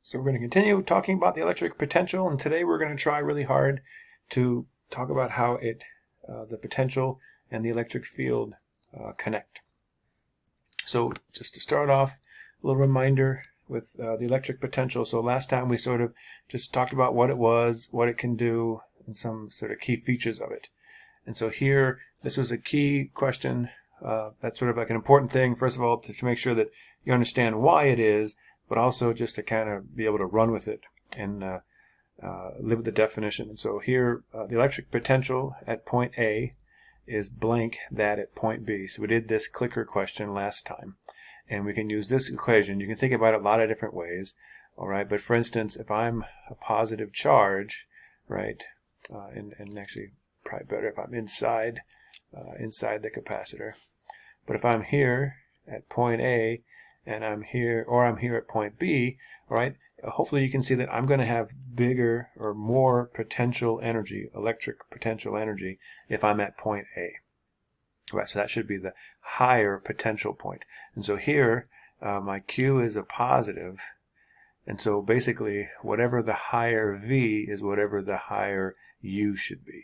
So we're going to continue talking about the electric potential, and today we're going to try really hard to talk about how the potential and the electric field connect. So just to start off, a little reminder with the electric potential. So last time we sort of just talked about what it was, what it can do, and some sort of key features of it. And so here, this was a key question. That's sort of like an important thing, first of all, to make sure that you understand why it is, but also just to kind of be able to run with it and live with the definition. And so here, the electric potential at point A is blank that at point B. So we did this clicker question last time, and we can use this equation. You can think about it a lot of different ways, all right? But for instance, if I'm a positive charge, right, and actually probably better if I'm inside the capacitor. But if I'm here at point A, and I'm here at point B, all right, hopefully you can see that I'm going to have bigger or more potential energy, electric potential energy, if I'm at point A. All right, so that should be the higher potential point. And so here, my Q is a positive, and so basically whatever the higher V is whatever the higher U should be.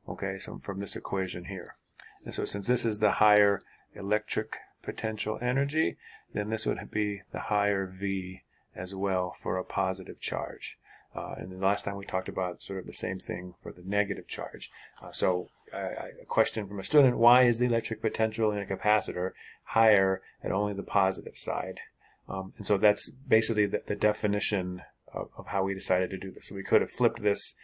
Okay, so from this equation here. And so since this is the higher electric potential energy, then this would be the higher V as well for a positive charge. And the last time we talked about sort of the same thing for the negative charge. A question from a student, why is the electric potential in a capacitor higher at only the positive side? And so that's basically the definition of how we decided to do this. So we could have flipped this,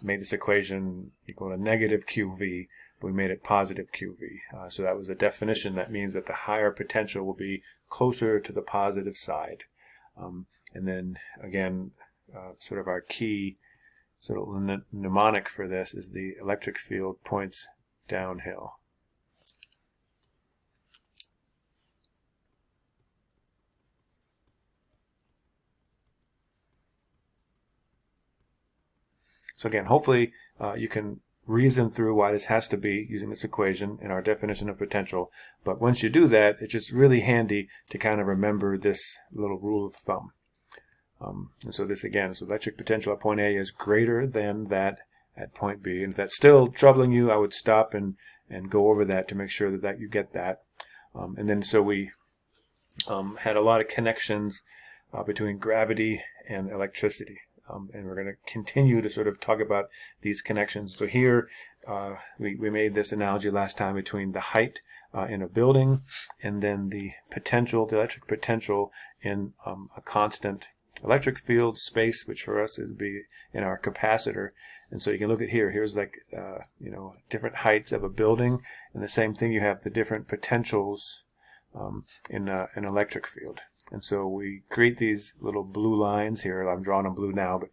made this equation equal to negative QV. We made it positive QV. So that was a definition. That means that the higher potential will be closer to the positive side. And then again, sort of our key sort of mnemonic for this is the electric field points downhill. So again, hopefully you can reason through why this has to be using this equation in our definition of potential. But once you do that, it's just really handy to kind of remember this little rule of thumb. And so this again, so electric potential at point A is greater than that at point B. And if that's still troubling you, I would stop and go over that to make sure that you get that. And then so we had a lot of connections between gravity and electricity. And we're going to continue to sort of talk about these connections. So here we made this analogy last time between the height in a building and then the potential, the electric potential in a constant electric field space, which for us would be in our capacitor. And so you can look at here's like different heights of a building, and the same thing, you have the different potentials in an electric field. And so we create these little blue lines here. I'm drawing them blue now, but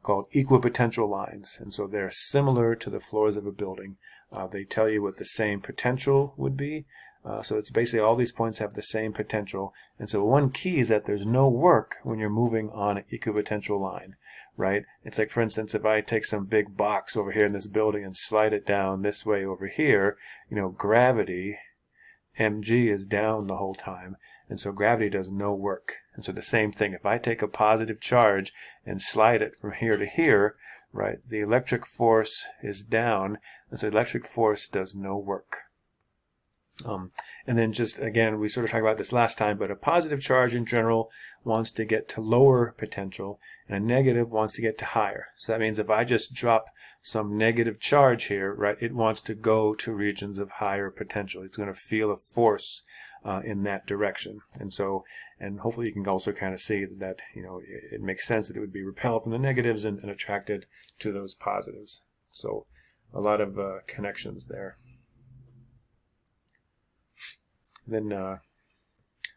called equipotential lines. And so they're similar to the floors of a building. They tell you what the same potential would be. So it's basically all these points have the same potential. And so one key is that there's no work when you're moving on an equipotential line, right? It's like, for instance, if I take some big box over here in this building and slide it down this way over here, gravity, mg, is down the whole time. And so gravity does no work. And so the same thing, if I take a positive charge and slide it from here to here, right, the electric force is down, and so electric force does no work. And then just again, we sort of talked about this last time, but a positive charge in general wants to get to lower potential, and a negative wants to get to higher. So that means if I just drop some negative charge here, right, it wants to go to regions of higher potential. It's going to feel a force in that direction. And so, and hopefully you can also kind of see that, it makes sense that it would be repelled from the negatives and attracted to those positives. So a lot of connections there. Then,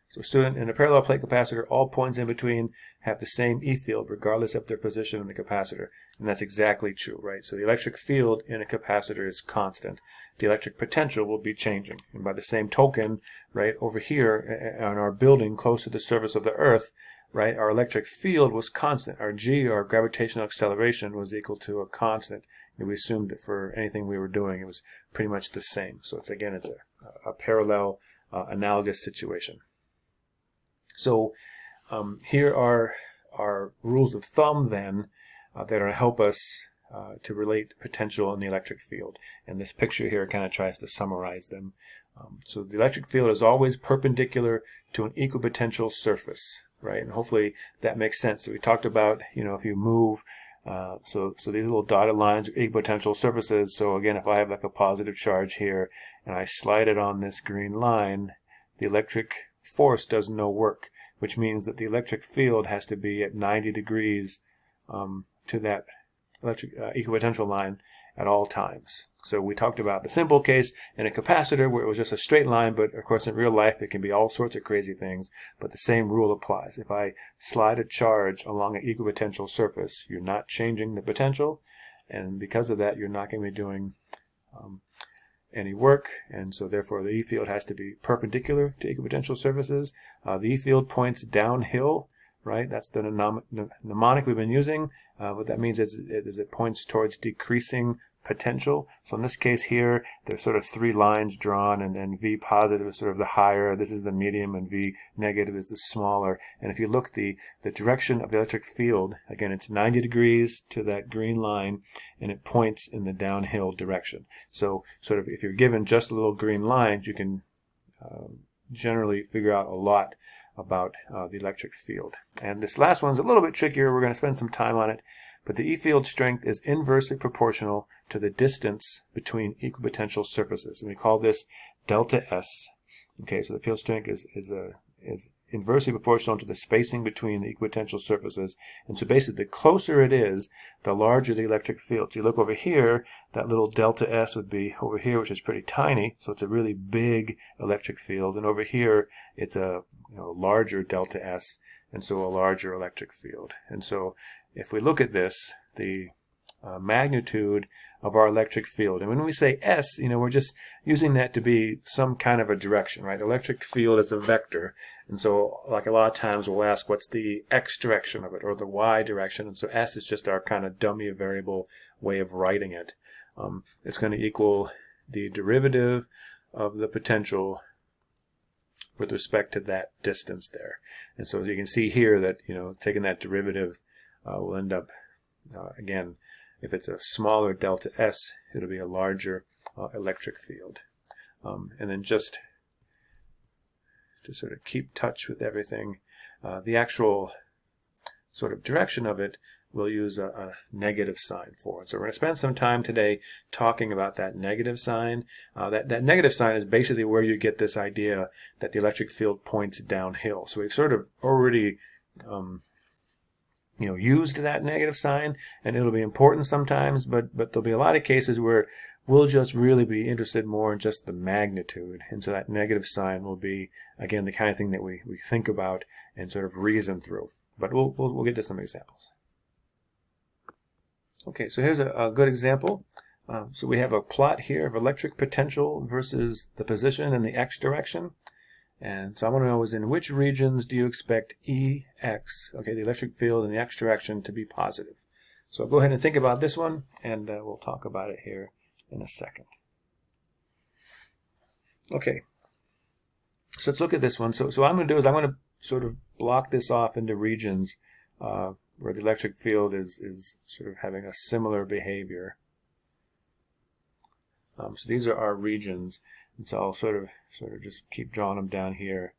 so student, in a parallel plate capacitor, all points in between have the same E field regardless of their position in the capacitor. And that's exactly true, right? So the electric field in a capacitor is constant. The electric potential will be changing. And by the same token, right, over here on our building close to the surface of the Earth, right, our electric field was constant. Our G, our gravitational acceleration, was equal to a constant. And we assumed that for anything we were doing, it was pretty much the same. So it's a parallel analogous situation. So here are are rules of thumb then that are going to help us to relate potential and the electric field. And this picture here kind of tries to summarize them. So the electric field is always perpendicular to an equipotential surface, right? And hopefully that makes sense. So we talked about, if you move, so these little dotted lines are equipotential surfaces. So again, if I have like a positive charge here and I slide it on this green line, the electric force does no work, which means that the electric field has to be at 90 degrees to that electric equipotential line at all times. So we talked about the simple case in a capacitor where it was just a straight line, but of course in real life it can be all sorts of crazy things, but the same rule applies. If I slide a charge along an equipotential surface, you're not changing the potential, and because of that you're not going to be doing any work, and so therefore the E field has to be perpendicular to equipotential surfaces. The E field points downhill, right? That's the mnemonic we've been using. What that means is it points towards decreasing potential. So in this case here, there's sort of three lines drawn, and V positive is sort of the higher, this is the medium, and V negative is the smaller. And if you look, the direction of the electric field, again, it's 90 degrees to that green line, and it points in the downhill direction. So sort of if you're given just little green lines, you can generally figure out a lot about the electric field. And this last one's a little bit trickier. We're going to spend some time on it. But the E field strength is inversely proportional to the distance between equipotential surfaces. And we call this delta S. Okay, so the field strength is inversely proportional to the spacing between the equipotential surfaces. And so basically, the closer it is, the larger the electric field. So you look over here, that little delta S would be over here, which is pretty tiny. So it's a really big electric field. And over here, it's a larger delta S, and so a larger electric field. And so if we look at this, the magnitude of our electric field, and when we say S, we're just using that to be some kind of a direction, right? Electric field is a vector, and so like a lot of times we'll ask what's the X direction of it or the Y direction, and so S is just our kind of dummy variable way of writing it. It's going to equal the derivative of the potential with respect to that distance there. And so you can see here that, taking that derivative will end up, again, if it's a smaller delta S, it'll be a larger electric field. And then just to sort of keep touch with everything, the actual sort of direction of it, we'll use a negative sign for it. So we're going to spend some time today talking about that negative sign. That negative sign is basically where you get this idea that the electric field points downhill. So we've sort of already used that negative sign, and it'll be important sometimes, but there'll be a lot of cases where we'll just really be interested more in just the magnitude. And so that negative sign will be, again, the kind of thing that we think about and sort of reason through. But we'll get to some examples. Okay, so here's a good example. So we have a plot here of electric potential versus the position in the X direction. And so I want to know is in which regions do you expect EX, okay, the electric field in the X direction, to be positive? So I'll go ahead and think about this one, and we'll talk about it here in a second. Okay, so let's look at this one. So what I'm going to do is I'm going to sort of block this off into regions where the electric field is sort of having a similar behavior. So these are our regions, and so I'll sort of just keep drawing them down here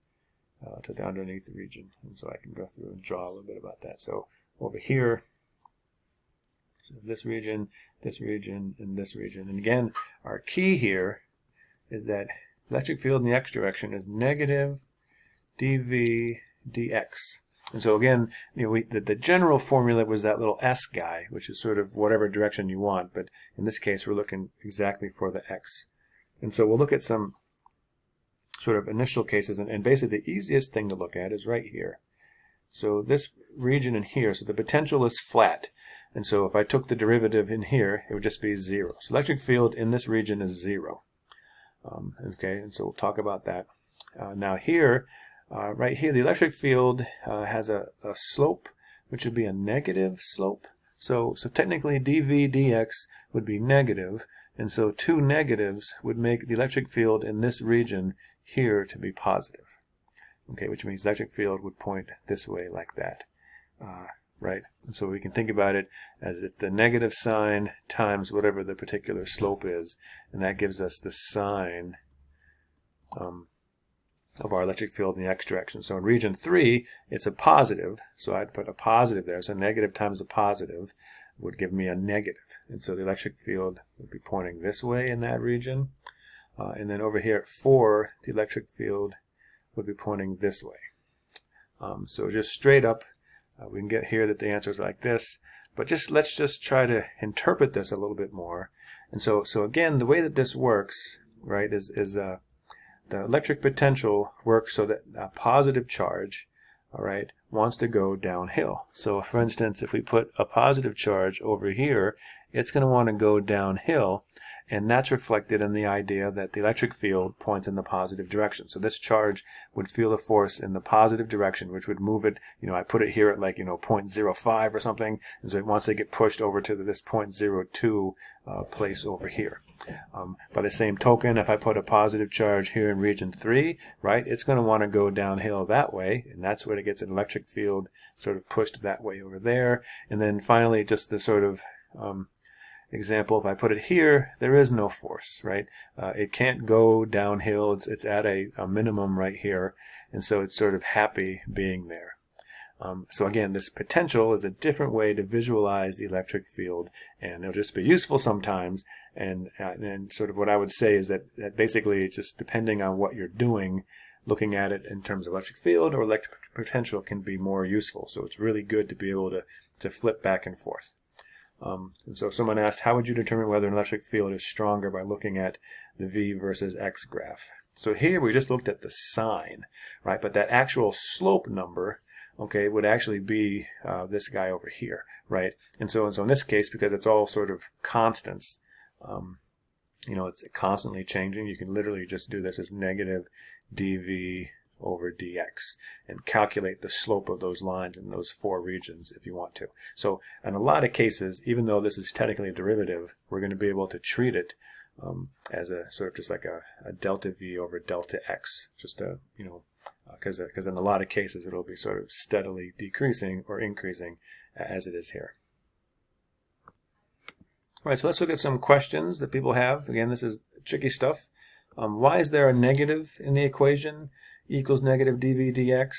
to the underneath the region, and so I can go through and draw a little bit about that. So over here, so this region, and this region, and again, our key here is that electric field in the X direction is negative dV dx. And so again, the general formula was that little S guy, which is sort of whatever direction you want, but in this case we're looking exactly for the X. And so we'll look at some sort of initial cases, and basically the easiest thing to look at is right here. So this region in here, so the potential is flat, and so if I took the derivative in here, it would just be 0. So electric field in this region is 0. Okay, and so we'll talk about that. Now here, right here, the electric field has a slope, which would be a negative slope. So technically dV dx would be negative, and so two negatives would make the electric field in this region here to be positive. Okay, which means the electric field would point this way like that. right? And so we can think about it as if the negative sign times whatever the particular slope is, and that gives us the sign of our electric field in the x direction. So in region 3, it's a positive, so I'd put a positive there. So negative times a positive would give me a negative. And so the electric field would be pointing this way in that region. And then over here at 4, the electric field would be pointing this way. So just straight up, we can get here that the answer is like this. But let's just try to interpret this a little bit more. And so again, the way that this works, right, is the electric potential works so that a positive charge, all right, wants to go downhill. So for instance, if we put a positive charge over here, it's going to want to go downhill, and that's reflected in the idea that the electric field points in the positive direction. So this charge would feel a force in the positive direction, which would move it, I put it here at like, 0.05 or something, and so it wants to get pushed over to this 0.02 place over here. By the same token, if I put a positive charge here in region 3, right, it's going to want to go downhill that way, and that's where it gets an electric field sort of pushed that way over there. And then finally, just the sort of example, if I put it here, there is no force, right? It can't go downhill. It's at a minimum right here, and so it's sort of happy being there. So again, this potential is a different way to visualize the electric field, and it'll just be useful sometimes. And sort of what I would say is that basically it's just depending on what you're doing, looking at it in terms of electric field or electric potential can be more useful. So it's really good to be able to flip back and forth. And so someone asked, how would you determine whether an electric field is stronger by looking at the V versus X graph? So here we just looked at the sign, right? But that actual slope number, okay, would actually be this guy over here, right? And so in this case, because it's all sort of constants, it's constantly changing, you can literally just do this as negative dV over dx and calculate the slope of those lines in those 4 regions if you want to. So in a lot of cases, even though this is technically a derivative, we're going to be able to treat it as a sort of just like a delta V over delta x, just a, because in a lot of cases it'll be sort of steadily decreasing or increasing as it is here. All right, so let's look at some questions that people have. Again, this is tricky stuff. Why is there a negative in the equation? Equals negative dV dx.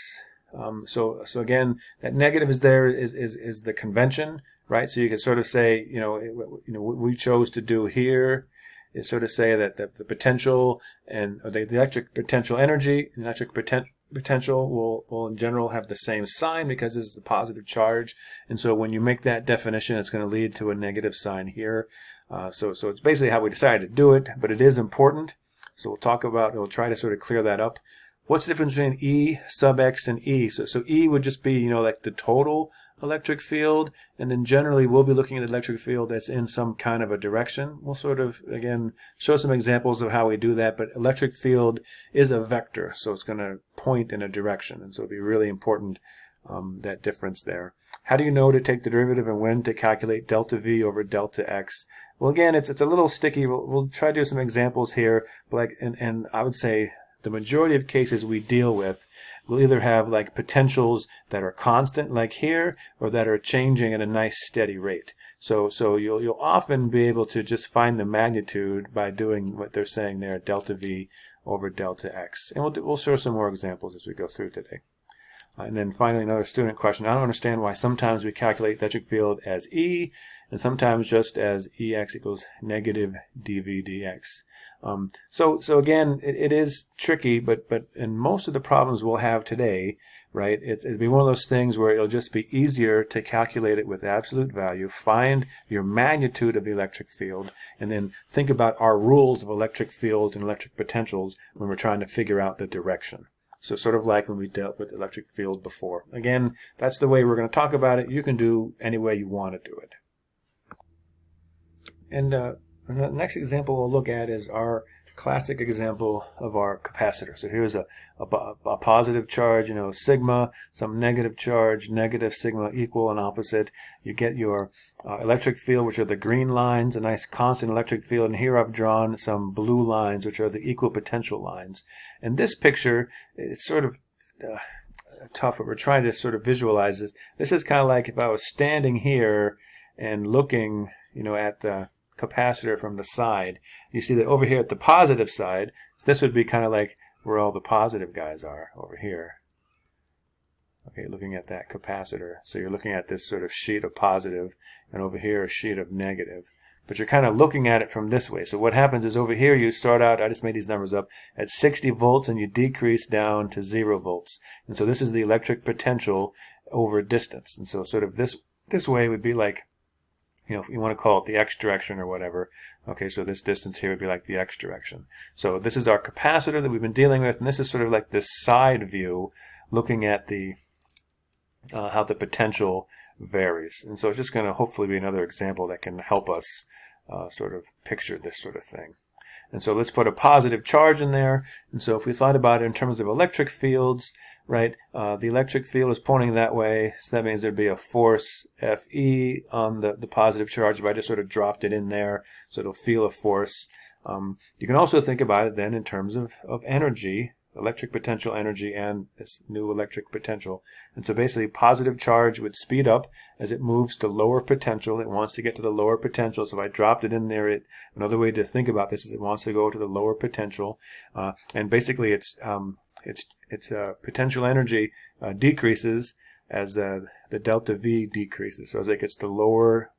So again, that negative is there is the convention, right? So you could sort of say, what we chose to do here is sort of say that the potential and the electric potential energy and electric potential will in general have the same sign because this is a positive charge. And so when you make that definition, it's going to lead to a negative sign here. So it's basically how we decided to do it, but it is important. So we'll try to sort of clear that up. What's the difference between E sub x and E? So E would just be, like the total electric field, and then generally we'll be looking at the electric field that's in some kind of a direction. We'll sort of, again, show some examples of how we do that, but electric field is a vector, so it's going to point in a direction, and so it'll be really important, that difference there. How do you know to take the derivative and when to calculate delta V over delta x? Well, again, it's a little sticky. We'll try to do some examples here, but and I would say the majority of cases we deal with will either have like potentials that are constant like here or that are changing at a nice steady rate. So you'll often be able to just find the magnitude by doing what they're saying there, delta V over delta x. And we'll show some more examples as we go through today. And then finally, another student question. I don't understand why sometimes we calculate the electric field as E and sometimes just as EX equals negative dV dx. So again, it is tricky, but in most of the problems we'll have today, right, it'll be one of those things where it'll just be easier to calculate it with absolute value, find your magnitude of the electric field, and then think about our rules of electric fields and electric potentials when we're trying to figure out the direction. So sort of like when we dealt with the electric field before. Again, that's the way we're going to talk about it. You can do any way you want to do it. And the next example we'll look at is our classic example of our capacitor. So here's a positive charge, sigma, some negative charge, negative sigma, equal and opposite. You get your electric field, which are the green lines, a nice constant electric field. And here I've drawn some blue lines, which are the equal potential lines. And this picture, it's sort of tough, but we're trying to sort of visualize this. This is kind of like if I was standing here and looking, at the capacitor from the side. You see that over here at the positive side, so this would be kind of like where all the positive guys are, over here. Okay, looking at that capacitor. So you're looking at this sort of sheet of positive, and over here a sheet of negative. But you're kind of looking at it from this way. So what happens is over here you start out, I just made these numbers up, at 60 volts and you decrease down to 0 volts. And so this is the electric potential over distance. And so sort of this way would be like, if you want to call it the x direction or whatever. Okay, so this distance here would be like the x direction. So this is our capacitor that we've been dealing with, and this is sort of like this side view looking at the how the potential varies. And so it's just going to hopefully be another example that can help us sort of picture this sort of thing. And so let's put a positive charge in there. And so if we thought about it in terms of electric fields, right, the electric field is pointing that way, so that means there'd be a force Fe on the positive charge if I just sort of dropped it in there, so it'll feel a force. You can also think about it then in terms of energy, electric potential energy and this new electric potential. And so basically positive charge would speed up as it moves to lower potential. It wants to get to the lower potential. So if I dropped it in there, another way to think about this is it wants to go to the lower potential. And basically its potential energy decreases as the delta V decreases. So as it gets to lower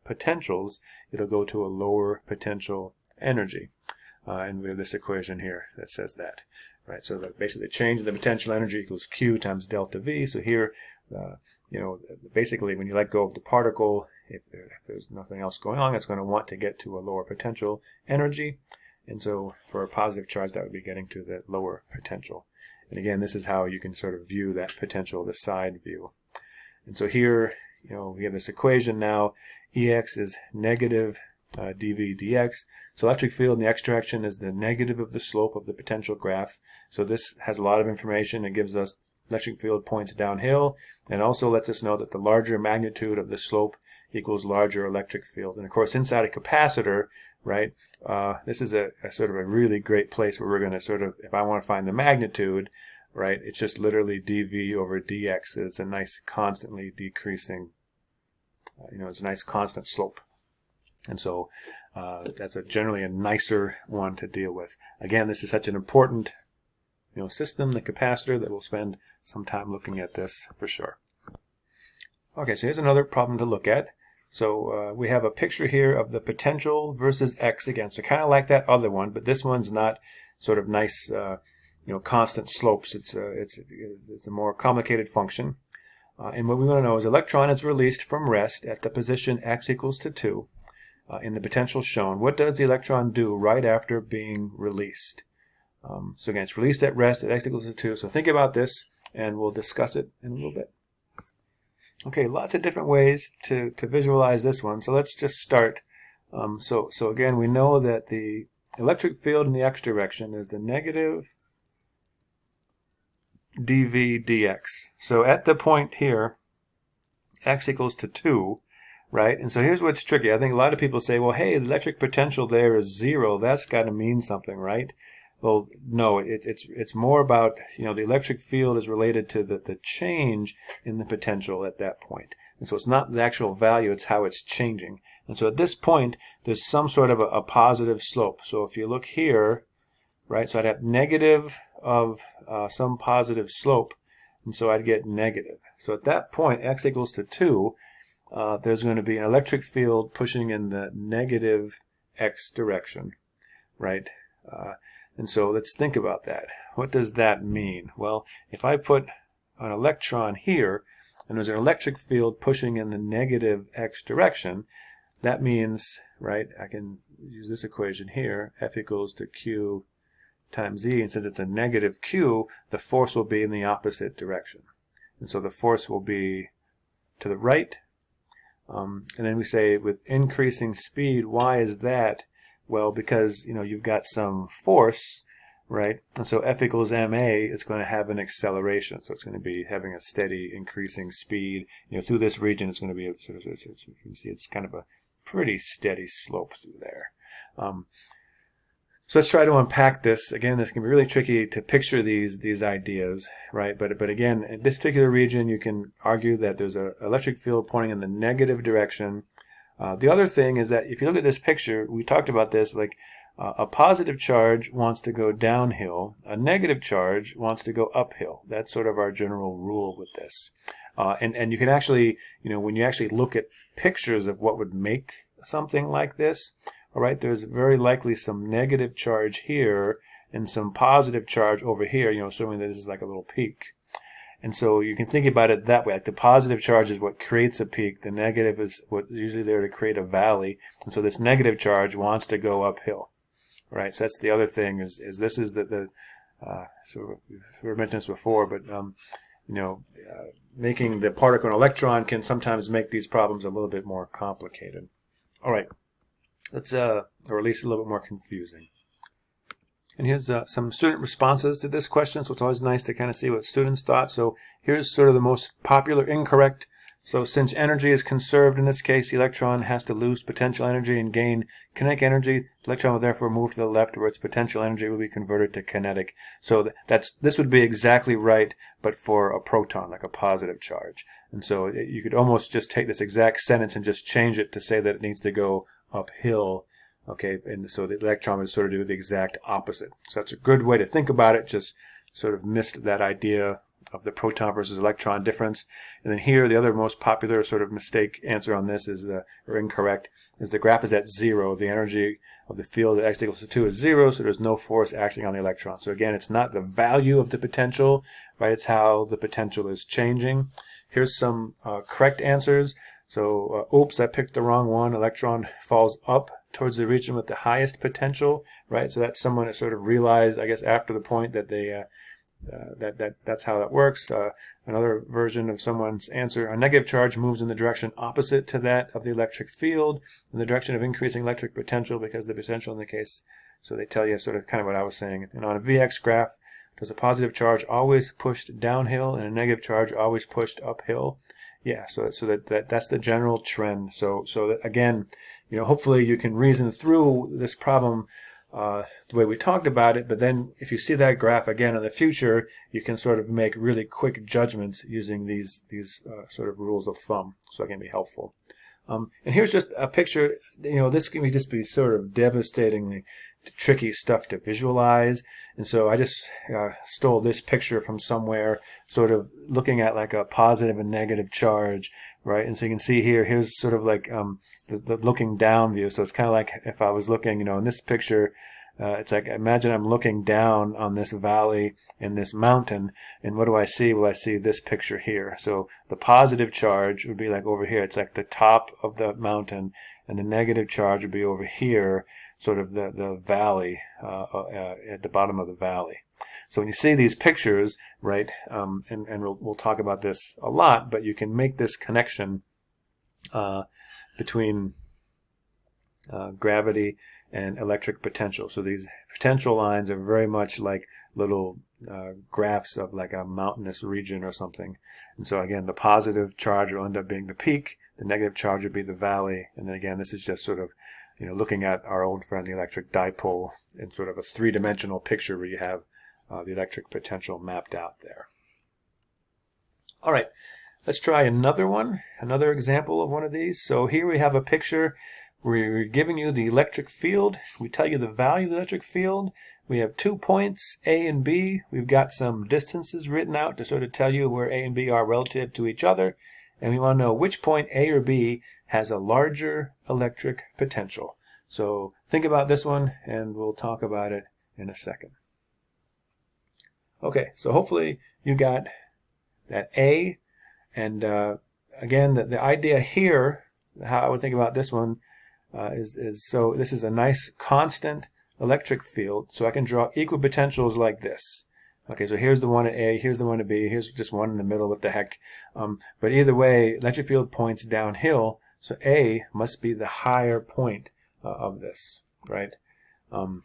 potentials, it'll go to a lower potential energy. And we have this equation here that says that. Right, so basically the change in the potential energy equals Q times delta V. So here, basically when you let go of the particle, if there's nothing else going on, it's going to want to get to a lower potential energy. And so for a positive charge, that would be getting to the lower potential. And again, this is how you can sort of view that potential, the side view. And so here, we have this equation now. Ex is negative dV dx. So electric field in the x direction is the negative of the slope of the potential graph. So this has a lot of information. It gives us electric field points downhill, and also lets us know that the larger magnitude of the slope equals larger electric field. And of course, inside a capacitor, right, this is a sort of a really great place where we're going to sort of, if I want to find the magnitude, right, it's just literally dV over dx. It's a nice constantly decreasing, it's a nice constant slope. And so that's generally a nicer one to deal with. Again, this is such an important system, the capacitor, that we'll spend some time looking at this for sure. Okay, so here's another problem to look at. So we have a picture here of the potential versus x again. So kind of like that other one, but this one's not sort of nice, constant slopes. It's a more complicated function. And what we want to know is electron is released from rest at the position x equals to 2. In the potential shown. What does the electron do right after being released? So again, it's released at rest at x equals to 2. So think about this, and we'll discuss it in a little bit. Okay, lots of different ways to visualize this one. So let's just start. So again, we know that the electric field in the x direction is the negative dV dx. So at the point here, x equals to 2, right? And so here's what's tricky. I think a lot of people say, well, hey, the electric potential there is 0. That's got to mean something, right? Well, no, it's more about, the electric field is related to the change in the potential at that point. And so it's not the actual value, it's how it's changing. And so at this point, there's some sort of a positive slope. So if you look here, right, so I'd have negative of some positive slope, and so I'd get negative. So at that point, x equals to 2, there's going to be an electric field pushing in the negative x direction, right? And so let's think about that. What does that mean? Well, if I put an electron here, and there's an electric field pushing in the negative x direction, that means, right, I can use this equation here, F equals to Q times E, and since it's a negative Q, the force will be in the opposite direction. And so the force will be to the right. And then we say with increasing speed, why is that? Well, because you've got some force, right? And so F equals ma, it's going to have an acceleration. So it's going to be having a steady increasing speed. Through this region, it's going to be you can see it's kind of a pretty steady slope through there. So let's try to unpack this. Again, this can be really tricky to picture these ideas, right? But again, in this particular region, you can argue that there's an electric field pointing in the negative direction. The other thing is that if you look at this picture, we talked about this, like a positive charge wants to go downhill, a negative charge wants to go uphill. That's sort of our general rule with this. And you can actually, when you actually look at pictures of what would make something like this, all right, there's very likely some negative charge here and some positive charge over here, assuming that this is like a little peak. And so you can think about it that way. Like the positive charge is what creates a peak. The negative is what's usually there to create a valley. And so this negative charge wants to go uphill, right? So that's the other thing is this is so we've mentioned this before, but making the particle an electron can sometimes make these problems a little bit more complicated. All right. Let's, or at least a little bit more confusing. And here's some student responses to this question. So it's always nice to kind of see what students thought. So here's sort of the most popular incorrect. So since energy is conserved in this case, the electron has to lose potential energy and gain kinetic energy. The electron will therefore move to the left where its potential energy will be converted to kinetic. So this would be exactly right, but for a proton, like a positive charge. And so you could almost just take this exact sentence and just change it to say that it needs to go uphill, okay, and so the electron would sort of do the exact opposite. So that's a good way to think about it, just sort of missed that idea of the proton versus electron difference. And then here, the other most popular sort of mistake answer on this is or incorrect, is the graph is at 0. The energy of the field at x equals to 2 is 0, so there's no force acting on the electron. So again, it's not the value of the potential, right? It's how the potential is changing. Here's some correct answers. So, oops, I picked the wrong one. Electron falls up towards the region with the highest potential, right? So that's someone that sort of realized, I guess, after the point that they that's how that works. Another version of someone's answer: a negative charge moves in the direction opposite to that of the electric field, in the direction of increasing electric potential, because the potential in the case. So they tell you sort of kind of what I was saying. And on a Vx graph, does a positive charge always pushed downhill and a negative charge always pushed uphill? Yeah, so that's the general trend. So that, again, hopefully you can reason through this problem the way we talked about it, but then if you see that graph again in the future, you can sort of make really quick judgments using these sort of rules of thumb. So it can be helpful. And here's just a picture. This can just be sort of devastatingly tricky stuff to visualize. And so I just stole this picture from somewhere, sort of looking at like a positive and negative charge, right? And so you can see here's sort of like the looking down view. So it's kind of like if I was looking, in this picture, it's like, imagine I'm looking down on this valley and this mountain, and what do I see? Well, I see this picture here. So the positive charge would be like over here. It's like the top of the mountain, and the negative charge would be over here, sort of the valley, at the bottom of the valley. So when you see these pictures, right, and we'll talk about this a lot, but you can make this connection between gravity and electric potential. So these potential lines are very much like little graphs of like a mountainous region or something. And so again, the positive charge will end up being the peak, the negative charge would be the valley, and then again, this is just sort of looking at our old friend, the electric dipole, in sort of a three-dimensional picture where you have the electric potential mapped out there. All right, let's try another one, another example of one of these. So here we have a picture where we're giving you the electric field. We tell you the value of the electric field. We have 2 points, A and B. We've got some distances written out to sort of tell you where A and B are relative to each other. And we want to know which point, A or B, has a larger electric potential. So think about this one, and we'll talk about it in a second. Okay, so hopefully you got that A. And again, the idea here, how I would think about this one, is so this is a nice constant electric field. So I can draw equipotentials like this. Okay, so here's the one at A, here's the one at B, here's just one in the middle, what the heck. But either way, electric field points downhill, so A must be the higher point of this, right? So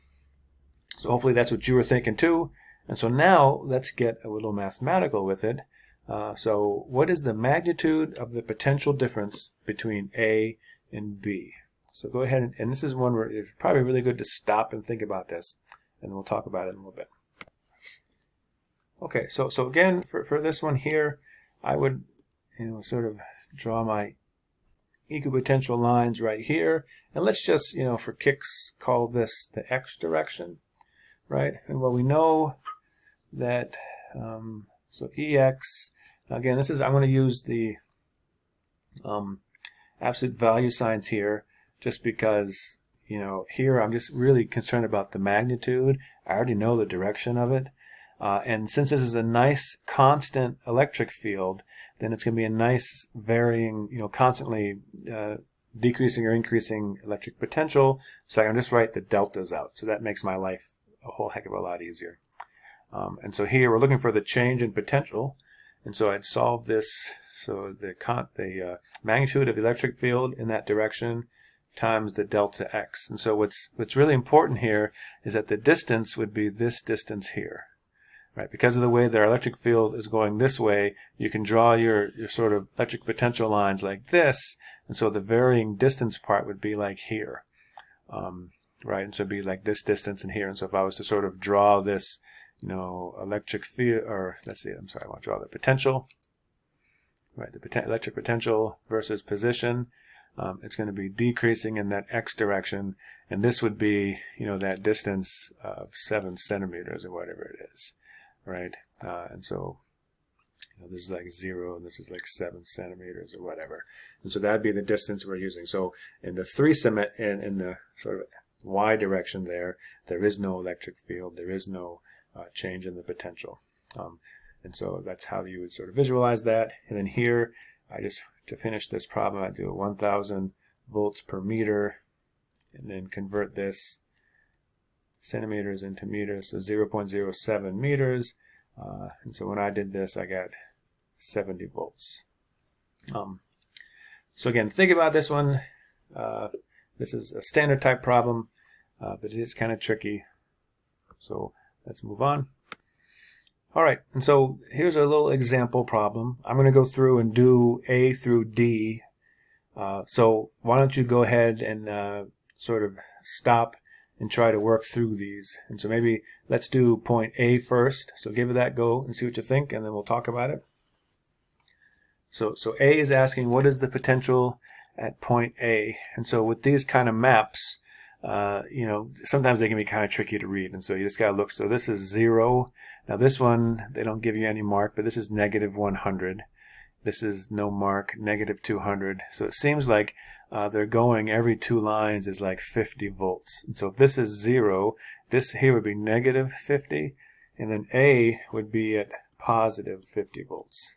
hopefully that's what you were thinking too. And so now let's get a little mathematical with it. So what is the magnitude of the potential difference between A and B? So go ahead, and this is one where it's probably really good to stop and think about this, and we'll talk about it in a little bit. Okay, so again, for this one here, I would, sort of draw my equipotential lines right here, and let's just, for kicks, call this the x direction, right? And well, we know that, so EX, again, this is, I'm going to use the absolute value signs here, just because, here I'm just really concerned about the magnitude. I already know the direction of it. And since this is a nice constant electric field, then it's going to be a nice varying, constantly decreasing or increasing electric potential. So I can just write the deltas out. So that makes my life a whole heck of a lot easier. And so here we're looking for the change in potential. And so I'd solve this. So the magnitude of the electric field in that direction times the delta x. And so what's really important here is that the distance would be this distance here. Right, because of the way their electric field is going this way, you can draw your sort of electric potential lines like this, and so the varying distance part would be like here, right? And so it'd be like this distance and here. And so if I was to sort of draw this, electric field, or let's see, I'm sorry, I want to draw the potential, right? The electric potential versus position. It's going to be decreasing in that x direction, and this would be, that distance of 7 centimeters or whatever it is. Right, and so this is like 0, and this is like 7 centimeters or whatever, and so that'd be the distance we're using. So in the in the sort of y direction there is no electric field, there is no change in the potential, and so that's how you would sort of visualize that. And then here, to finish this problem, I do 1,000 volts per meter, and then convert this centimeters into meters, so 0.07 meters, and so when I did this, I got 70 volts. So again, think about this one. This is a standard type problem, but it is kind of tricky. So let's move on. All right, and so here's a little example problem. I'm going to go through and do A through D. So why don't you go ahead and sort of stop and try to work through these. And so maybe let's do point A first. So give it that go and see what you think, and then we'll talk about it. So A is asking, what is the potential at point A? And so with these kind of maps, sometimes they can be kind of tricky to read. And so you just got to look. So this is 0. Now this one, they don't give you any mark, but this is negative 100. This is no mark, negative 200. So it seems like they're going every 2 lines is like 50 volts. And so if this is 0, this here would be negative 50, and then A would be at positive 50 volts.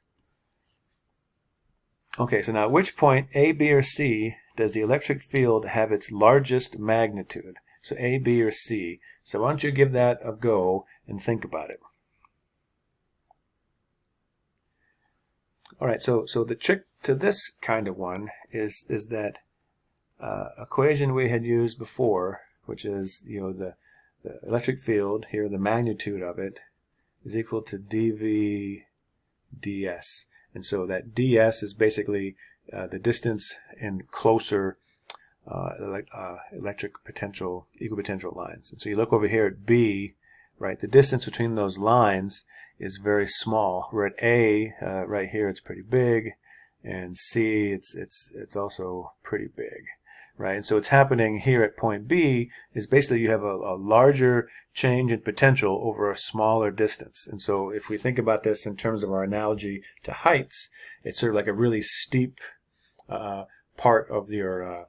Okay, so now at which point, A, B, or C, does the electric field have its largest magnitude? So A, B, or C. So why don't you give that a go and think about it. All right, so the trick to this kind of one is that equation we had used before, which is the electric field here, the magnitude of it is equal to dV ds, and so that ds is basically the distance in closer electric potential equipotential lines. And so you look over here at B, right? The distance between those lines is very small. We're at A, right here, it's pretty big, and C, it's also pretty big, right? And so what's happening here at point B is basically you have a larger change in potential over a smaller distance. And so if we think about this in terms of our analogy to heights, it's sort of like a really steep part of your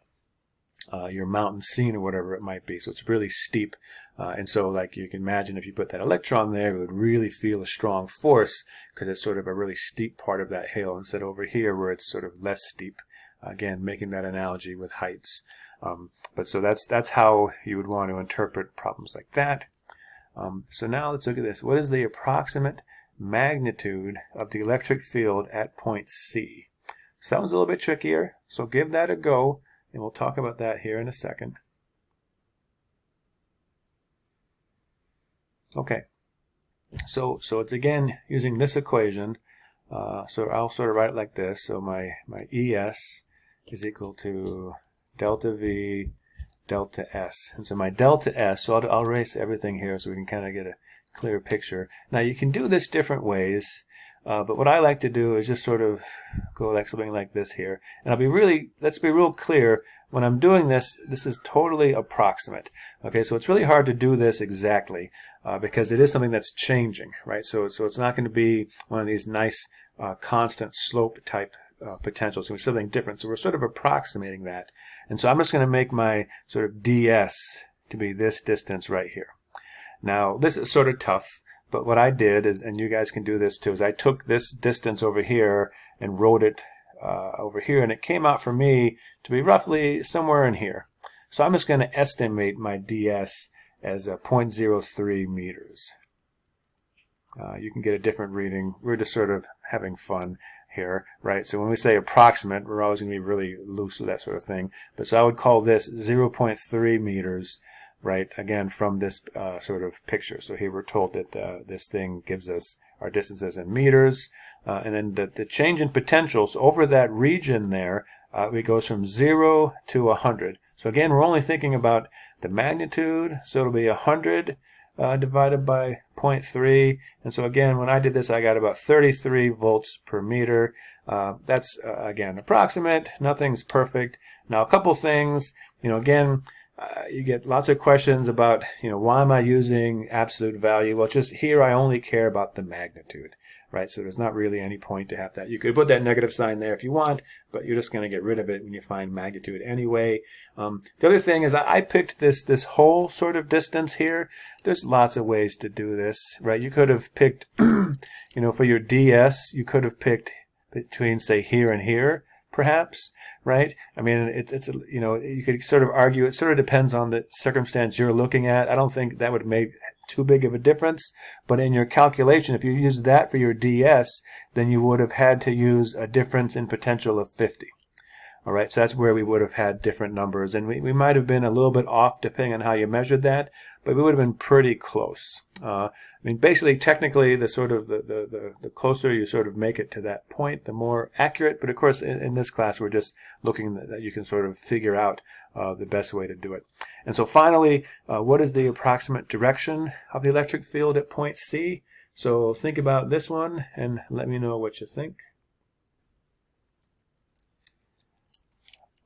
mountain scene or whatever it might be. So it's really steep. And so like you can imagine if you put that electron there, it would really feel a strong force because it's sort of a really steep part of that hill instead of over here where it's sort of less steep. Again, making that analogy with heights. But so that's how you would want to interpret problems like that. So now let's look at this. What is the approximate magnitude of the electric field at point C? So that one's a little bit trickier. So give that a go, and we'll talk about that here in a second. Okay, so it's again using this equation. So I'll sort of write it like this. So my ES is equal to delta V, delta S. And so my delta S, so I'll erase everything here so we can kind of get a clear picture. Now you can do this different ways, but what I like to do is just sort of go like something like this here. And let's be real clear, when I'm doing this, this is totally approximate. Okay, so it's really hard to do this exactly because it is something that's changing, right? So it's not going to be one of these nice constant slope type potentials. It's going to be something different. So we're sort of approximating that. And so I'm just going to make my sort of ds to be this distance right here. Now, this is sort of tough, but what I did is, and you guys can do this too, is I took this distance over here and wrote it over here, and it came out for me to be roughly somewhere in here. So I'm just going to estimate my ds as 0.03 meters. You can get a different reading. We're just sort of having fun here, right? So when we say approximate, we're always going to be really loose with that sort of thing. But so I would call this 0.3 meters, right? Again, from this sort of picture. So here we're told that this thing gives us our distances in meters, and then the change in potentials over that region there, it goes from 0 to 100. So again, we're only thinking about the magnitude, so it'll be 100 divided by 0.3, and so again, when I did this, I got about 33 volts per meter. That's again approximate. Nothing's perfect. Now, a couple things. Again, you get lots of questions about, why am I using absolute value? Well, just here I only care about the magnitude, right? So there's not really any point to have that. You could put that negative sign there if you want, but you're just going to get rid of it when you find magnitude anyway. The other thing is I picked this whole sort of distance here. There's lots of ways to do this, right? You could have picked, for your ds, you could have picked between, say, here and here, perhaps, right? I mean, it's you could sort of argue it sort of depends on the circumstance you're looking at. I don't think that would make too big of a difference, but in your calculation, if you use that for your ds, then you would have had to use a difference in potential of 50. All right, so that's where we would have had different numbers, and we might have been a little bit off depending on how you measured that, but we would have been pretty close. I mean, basically, technically, the closer you sort of make it to that point, the more accurate. But of course, in this class, we're just looking that you can sort of figure out the best way to do it. And so finally, what is the approximate direction of the electric field at point C? So think about this one and let me know what you think.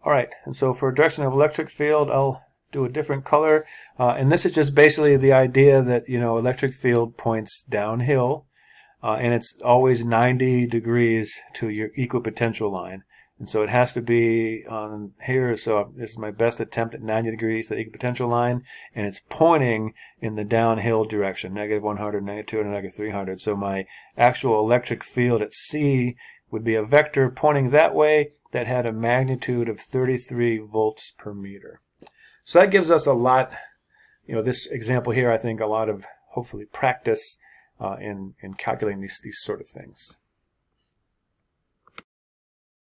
All right, and so for direction of electric field, I'll do a different color. And this is just basically the idea that, electric field points downhill, and it's always 90 degrees to your equipotential line. And so it has to be on here. So this is my best attempt at 90 degrees to the equipotential line, and it's pointing in the downhill direction, -100, -200, -300. So my actual electric field at C would be a vector pointing that way that had a magnitude of 33 volts per meter. So that gives us a lot, this example here, I think a lot of hopefully practice in calculating these sort of things.